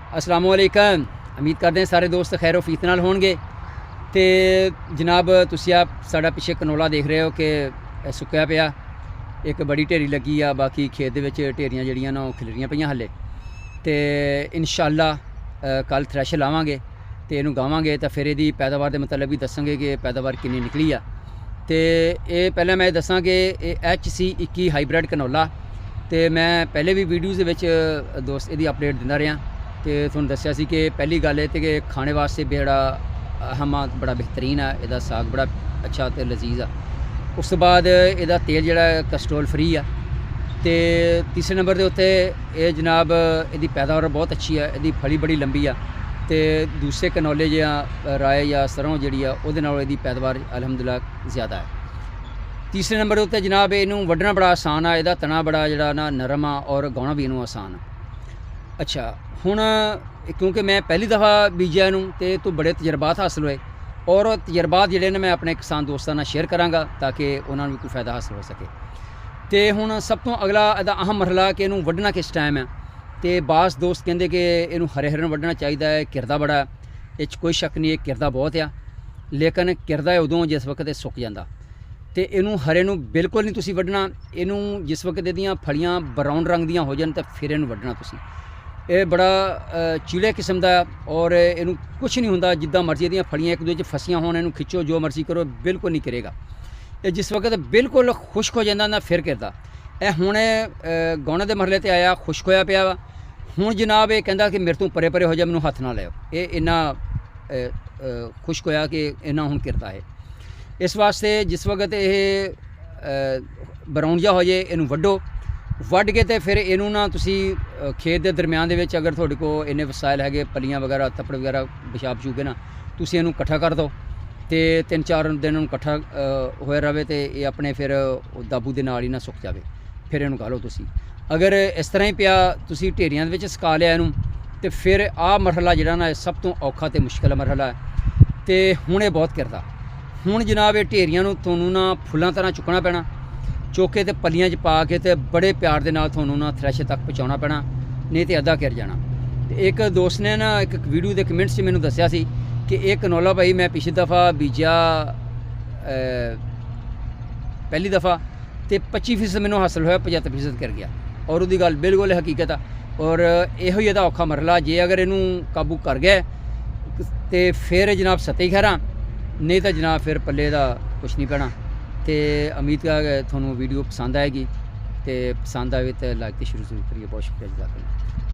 अस्सलाम वालेकुम। उम्मीद करते हैं सारे दोस्त खैर वफीत नाल होणगे। तो जनाब तुसी आप साड़ा पिछे कनोला देख रहे हो कि सुक्या पिया, एक बड़ी ढेरी लगी आ, बाकी खेत दे विच ढेरियां जड़ियां ना खिलरियां पईयां हले। तो इंशाअल्लाह कल थ्रैश लावांगे तो इनू गावांगे तो फिर इहदी पैदावार के मतलब भी दसांगे कि पैदावार कितनी निकली आ। तो ये पहले मैं दसां कि HC21 हाईब्रिड कनोला, तो मैं पहले भी वीडियोज़ दे विच दोस्त इहदी अपडेट दिंदा रहा। तो तुहानूं दस्सिया सी कि पहली गल है तो कि खाने वास्ते बड़ा अहम आ, बड़ा बेहतरीन है, इहदा साग बड़ा अच्छा तो लजीज आ। उस तो बाद इहदा तेल जिहड़ा कैस्ट्रोल फ्री आ। तो तीसरे नंबर के उत्ते ये जनाब इहदी पैदावार बहुत अच्छी है, इहदी फली बड़ी लंबी आ। तो दूसरे कनौले या राय या सरों जी उहदे नालों इहदी पैदावार अलहमदुलिल्लाह ज़्यादा है। तीसरे नंबर के उत्ते जनाब इनू वड्ढना बड़ा आसान आ, इहदा तना बड़ा जिहड़ा ना नरम आ और गाउणा भी इनू आसान आ। अच्छा हुण क्योंकि मैं पहली दफ़ा बीजा इनू तो बड़े तजर्बात हासिल होए और तजर्बात जिहड़े ने मैं अपने किसान दोस्तों नाल शेयर करांगा ताकि उन्होंने भी कोई फ़ायदा हासिल हो सके। तो हुण सब तो अगला इहदा अहम मरहला कि इनू वड्ढना किस टाइम है। तो बास दोस्त कहते कि इनू हरे हरे वड्ढना चाहिए है, किरदा बड़ा है, इस कोई शक नहीं है किरदा बहुत आ, लेकिन किरदा उदों जिस वक्त ये सुक जाता। तो इनू हरे नू बिल्कुल नहीं तुसी वड्ढना, इनू जिस वक्त इहदियां फलियां ब्राउन रंग दियां हो जान तो फिर इनू वड्ढना तुसी। ये बड़ा चिड़े किस्म का और इनू कुछ नहीं होंदा, जिद्दां मर्जी इहदियां फलियां एक दूजे फसियां होण इनू खिच्चो जो मर्जी करो बिल्कुल नहीं करेगा। ये जिस वक्त बिल्कुल खुश्क हो जाता ना फिर करदा। यह हुण गौणे के मरहले ते आया, खुश्क होया पिया वा। हुण जनाब ये कहंदा कि मेरे तो परे परे हो जा, मैनू हत्थ ना लाओ। ये इन्ना खुश्क होया कि इन्ना हुण करदा है। इस वास्ते जिस वक्त ये ब्राउन जा हो जाए इनू वड्डो, वड्ड के तो फिर इनू ना तुसी खेत के दरम्यान दे विच अगर तुहाडे कोल इन्ने वसाइल है, पलियां वगैरह तप्पड़ वगैरह बिछा बचूगे ना, तुसी इनू कट्ठा कर दो। तो 3-4 दिन कट्ठा होया रहे तो ये अपने फिर दाबू के नाल ही ना सुक जाए, फिर इनू गालो तुसी। अगर इस तरह ही पिया तुसी ढेरियां दे विच सुका लिया इनू, तो फिर आ मरहला जिहड़ा ना सब तो औखा तो मुश्किल मरहला है। तो हुण ये बहुत करदा। हुण जनाब ये ढेरियां नू तुहानूं ना फुल्लां तरह चुकना पैना, चुक के तो पलियां च पा के तो बड़े प्यार के नाल तुहानूं ना थ्रैश तक पहुँचाना पैना, नहीं तो अद्धा गिर जाना। एक दोस्त ने ना एक वीडियो के कमेंट से मैनूं दस्सिया सी कि एक कनौला भाई मैं पिछली दफ़ा बीजा पहली दफ़ा तो 25% मैनूं हासिल होया, 75% कर गया। और उसकी गल बिल्कुल हकीकत आ। और इहो ही औखा मरहला, जे अगर इनू काबू कर गए तो फिर जनाब सतही खैरा, नहीं तो जनाब फिर पल्ले का कुछ नहीं पैना। तो उम्मीद है थोनों वीडियो पसंद आएगी, तो पसंद आए तो लाइक तो शुरू करिए। बहुत शुक्रिया जज़ाकल्लाह।